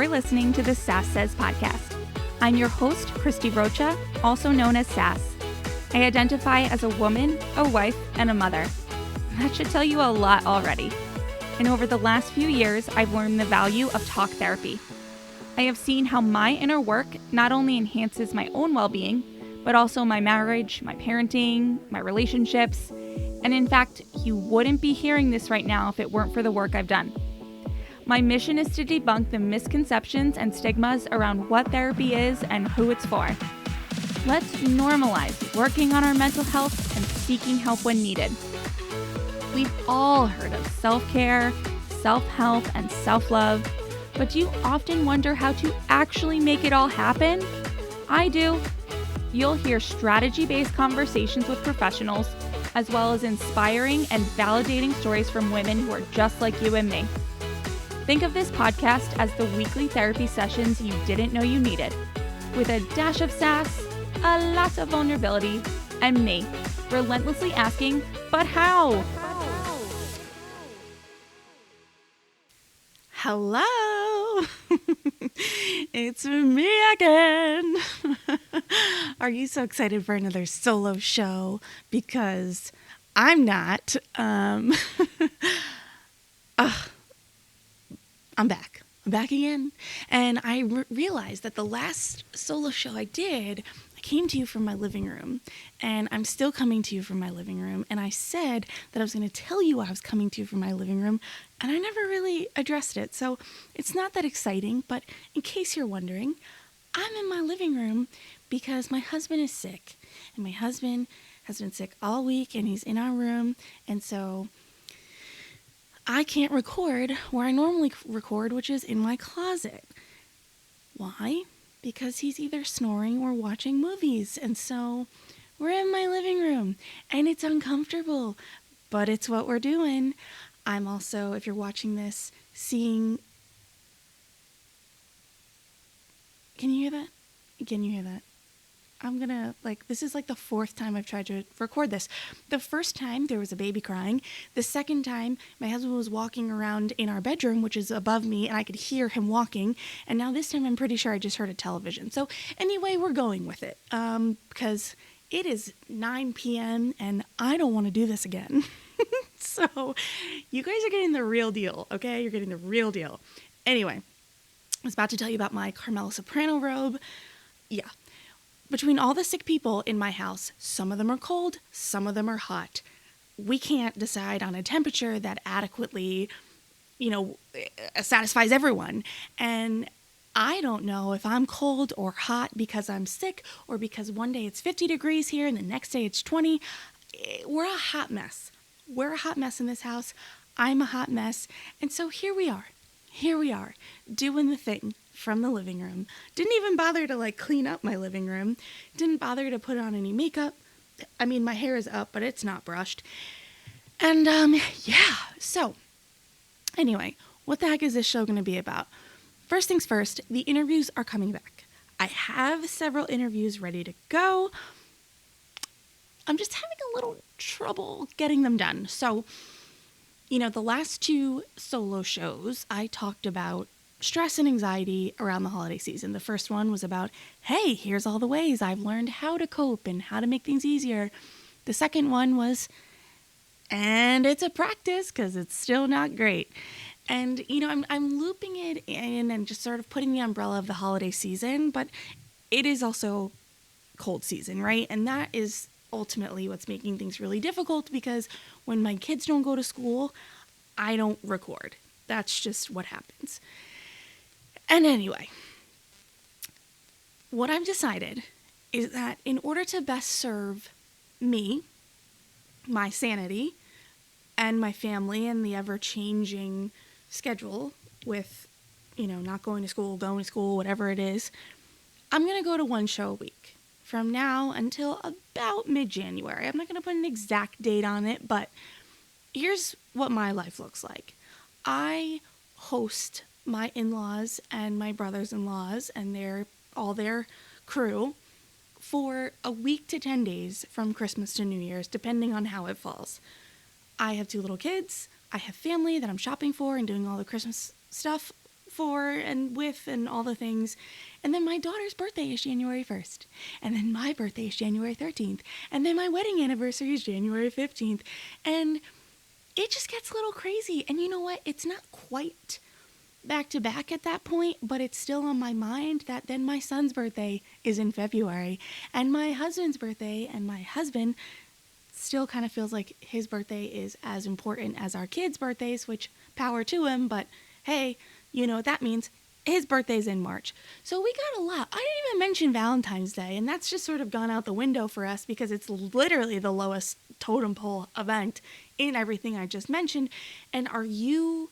You're listening to the Sass Says podcast. I'm your host, Christie Rocha, also known as Sass. I identify as a woman, a wife, and a mother. That should tell you a lot already. And over the last few years, I've learned the value of talk therapy. I have seen how my inner work not only enhances my own well-being, but also my marriage, my parenting, my relationships. And in fact, you wouldn't be hearing this right now if it weren't for the work I've done. My mission is to debunk the misconceptions and stigmas around what therapy is and who it's for. Let's normalize working on our mental health and seeking help when needed. We've all heard of self-care, self-help, and self-love, but do you often wonder how to actually make it all happen? I do. You'll hear strategy-based conversations with professionals, as well as inspiring and validating stories from women who are just like you and me. Think of this podcast as the weekly therapy sessions you didn't know you needed, with a dash of sass, a lot of vulnerability, and me, relentlessly asking, but how? Hello! It's me again! Are you so excited for another solo show? Because I'm not. I'm back. I'm back again. And I realized that the last solo show I did, I came to you from my living room. And I'm still coming to you from my living room. And I said that I was going to tell you I was coming to you from my living room. And I never really addressed it. So it's not that exciting. But in case you're wondering, I'm in my living room because my husband is sick. And my husband has been sick all week. And he's in our room. And so I can't record where I normally record, which is in my closet. Why? Because he's either snoring or watching movies. And so we're in my living room and it's uncomfortable, but it's what we're doing. I'm also, if you're watching this, seeing... Can you hear that? Can you hear that? I'm gonna, this is the fourth time I've tried to record this. The first time, there was a baby crying. The second time, my husband was walking around in our bedroom, which is above me, and I could hear him walking. And now this time, I'm pretty sure I just heard a television. So anyway, we're going with it, because it is 9 p.m., and I don't want to do this again. So you guys are getting the real deal, okay? You're getting the real deal. Anyway, I was about to tell you about my Carmela Soprano robe. Yeah. Between all the sick people in my house, some of them are cold, some of them are hot. We can't decide on a temperature that adequately, satisfies everyone. And I don't know if I'm cold or hot because I'm sick or because one day it's 50 degrees here and the next day it's 20. We're a hot mess. We're a hot mess in this house. I'm a hot mess. And so here we are, doing the thing from the living room. Didn't even bother to clean up my living room. Didn't bother to put on any makeup. I mean, my hair is up, but it's not brushed. And yeah. So anyway, what the heck is this show going to be about? First things first, the interviews are coming back. I have several interviews ready to go. I'm just having a little trouble getting them done. So, the last two solo shows, I talked about stress and anxiety around the holiday season. The first one was about, hey, here's all the ways I've learned how to cope and how to make things easier. The second one was, and it's a practice because it's still not great. And, I'm looping it in and just sort of putting the umbrella of the holiday season, but it is also cold season, right? And that is ultimately what's making things really difficult because when my kids don't go to school, I don't record. That's just what happens. And anyway, what I've decided is that in order to best serve me, my sanity, and my family and the ever-changing schedule with, not going to school, whatever it is, I'm going to go to one show a week from now until about mid-January. I'm not going to put an exact date on it, but here's what my life looks like. I host my in-laws and my brothers-in-laws and all their crew for a week to 10 days from Christmas to New Year's, depending on how it falls. I have 2 little kids. I have family that I'm shopping for and doing all the Christmas stuff for and with and all the things. And then my daughter's birthday is January 1st. And then my birthday is January 13th. And then my wedding anniversary is January 15th. And it just gets a little crazy. And you know what? It's not quite back to back at that point, but it's still on my mind that then my son's birthday is in February. And my husband's birthday, and my husband still kind of feels like his birthday is as important as our kids' birthdays, which power to him, but hey, you know what that means. His birthday's in March. So we got a lot. I didn't even mention Valentine's Day, and that's just sort of gone out the window for us because it's literally the lowest totem pole event in everything I just mentioned. And are you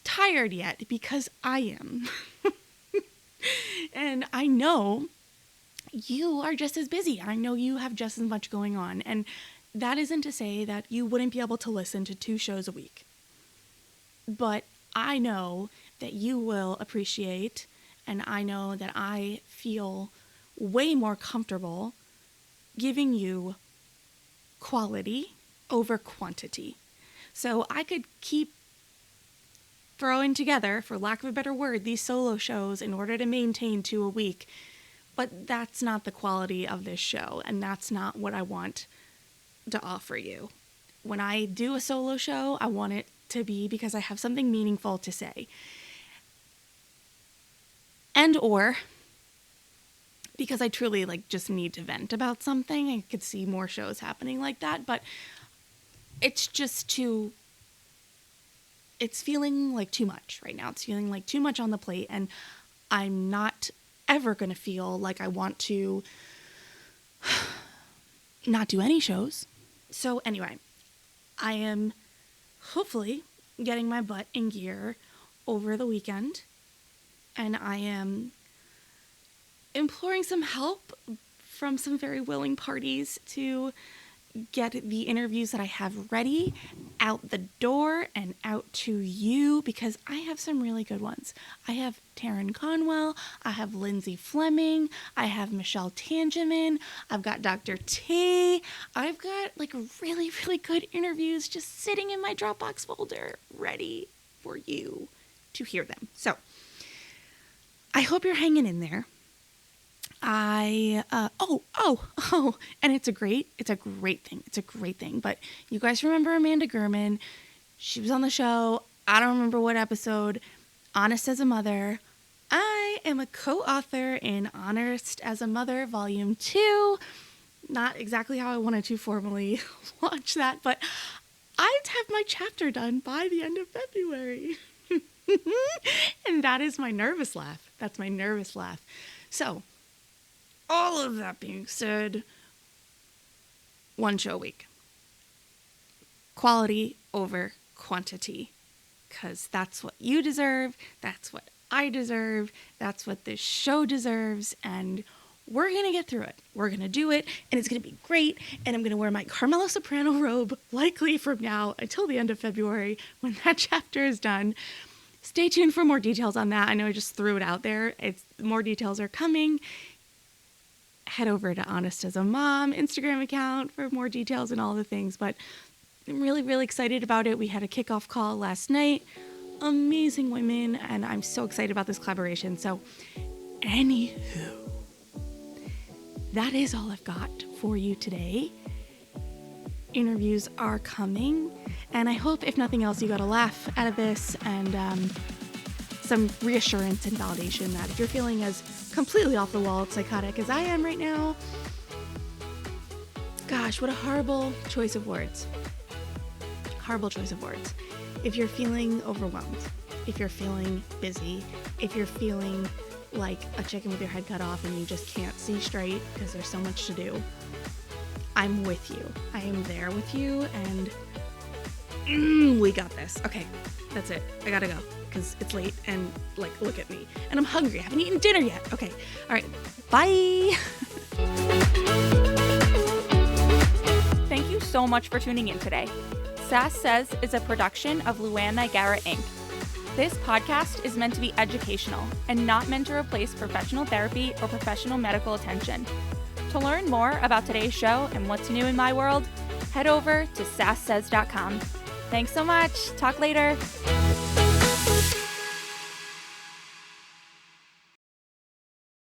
tired yet? Because I am. And I know you are just as busy. I know you have just as much going on. And that isn't to say that you wouldn't be able to listen to 2 shows a week. But I know that you will appreciate, and I know that I feel way more comfortable giving you quality over quantity. So I could keep throwing together, for lack of a better word, these solo shows in order to maintain 2 a week. But that's not the quality of this show, and that's not what I want to offer you. When I do a solo show, I want it to be because I have something meaningful to say. And or because I truly just need to vent about something. I could see more shows happening like that, but it's just it's feeling like too much right now. It's feeling like too much on the plate, and I'm not ever going to feel like I want to not do any shows. So anyway, I am hopefully getting my butt in gear over the weekend, and I am imploring some help from some very willing parties to get the interviews that I have ready out the door and out to you, because I have some really good ones. I have Taryn Conwell, I have Lindsay Fleming, I have Michelle Tangeman, I've got Dr. T, I've got really, really good interviews just sitting in my Dropbox folder ready for you to hear them. So I hope you're hanging in there. And it's a great thing. But you guys remember Amanda Gurman? She was on the show. I don't remember what episode. Honest as a Mother. I am a co-author in Honest as a Mother, Volume 2. Not exactly how I wanted to formally launch that, but I'd have my chapter done by the end of February. And that is my nervous laugh. That's my nervous laugh. So, all of that being said, 1 show a week. Quality over quantity. Because that's what you deserve. That's what I deserve. That's what this show deserves. And we're going to get through it. We're going to do it. And it's going to be great. And I'm going to wear my Carmela Soprano robe, likely from now until the end of February when that chapter is done. Stay tuned for more details on that. I know I just threw it out there. More details are coming. Head over to Honest as a Mom Instagram account for more details and all the things. But I'm really, really excited about it. We had a kickoff call last night. Amazing women. And I'm so excited about this collaboration. So, anywho, that is all I've got for you today. Interviews are coming. And I hope, if nothing else, you got a laugh out of this and some reassurance and validation that if you're feeling as completely off the wall psychotic as I am right now, gosh, what a horrible choice of words. Horrible choice of words. If you're feeling overwhelmed, if you're feeling busy, if you're feeling like a chicken with your head cut off and you just can't see straight because there's so much to do, I'm with you. I am there with you, and we got this. Okay, that's it. I gotta go because it's late and look at me. And I'm hungry. I haven't eaten dinner yet. Okay, all right, bye. Thank you so much for tuning in today. Sass Says is a production of Luann Nigara, Inc. This podcast is meant to be educational and not meant to replace professional therapy or professional medical attention. To learn more about today's show and what's new in my world, head over to sasssays.com. Thanks so much. Talk later.